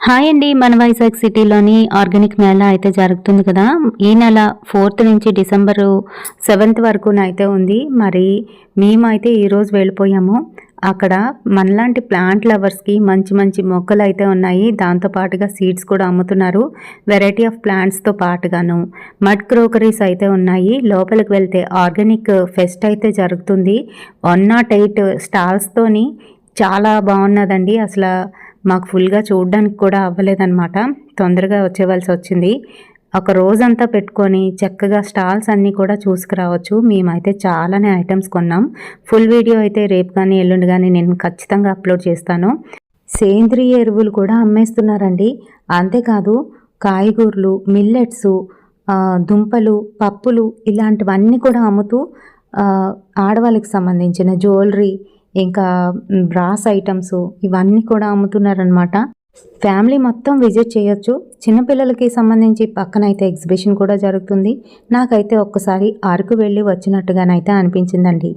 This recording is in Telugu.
హాయ్ అండి. మన వైజాగ్ సిటీలోని ఆర్గానిక్ మేళా అయితే జరుగుతుంది కదా. ఈ నెల 4th నుంచి డిసెంబర్ 7th వరకునైతే ఉంది. మరి మేమైతే ఈరోజు వెళ్ళిపోయాము. అక్కడ మనలాంటి ప్లాంట్ లవర్స్కి మంచి మంచి మొక్కలు అయితే ఉన్నాయి. దాంతోపాటుగా సీడ్స్ కూడా అమ్ముతున్నారు. వెరైటీ ఆఫ్ ప్లాంట్స్తో పాటుగాను మడ్ క్రోకరీస్ అయితే ఉన్నాయి. లోపలికి వెళ్తే ఆర్గానిక్ ఫెస్ట్ అయితే జరుగుతుంది. 108 స్టాల్స్తోని చాలా బాగున్నదండి. అసలు మాకు ఫుల్గా చూడడానికి కూడా అవ్వలేదన్నమాట. తొందరగా వచ్చేవలసి వచ్చింది. ఒక రోజంతా పెట్టుకొని చక్కగా స్టాల్స్ అన్నీ కూడా చూసుకురావచ్చు. మేమైతే చాలానే ఐటమ్స్ కొన్నాం. ఫుల్ వీడియో అయితే రేపు కానీ ఎల్లుండి కానీ నేను ఖచ్చితంగా అప్లోడ్ చేస్తాను. సేంద్రియ ఎరువులు కూడా అమ్మేస్తున్నారండి. అంతేకాదు కాయగూరలు, మిల్లెట్స్, దుంపలు, పప్పులు ఇలాంటివన్నీ కూడా అమ్ముతూ ఆడవాళ్ళకి సంబంధించిన జ్యువెలరీ, ఇంకా బ్రాస్ ఐటమ్స్ ఇవన్నీ కూడా అమ్ముతున్నారనమాట. ఫ్యామిలీ మొత్తం విజిట్ చేయొచ్చు. చిన్నపిల్లలకి సంబంధించి పక్కనైతే ఎగ్జిబిషన్ కూడా జరుగుతుంది. నాకైతే ఒక్కసారి అరకు వెళ్ళి వచ్చినట్టుగానైతే అనిపించిందండి.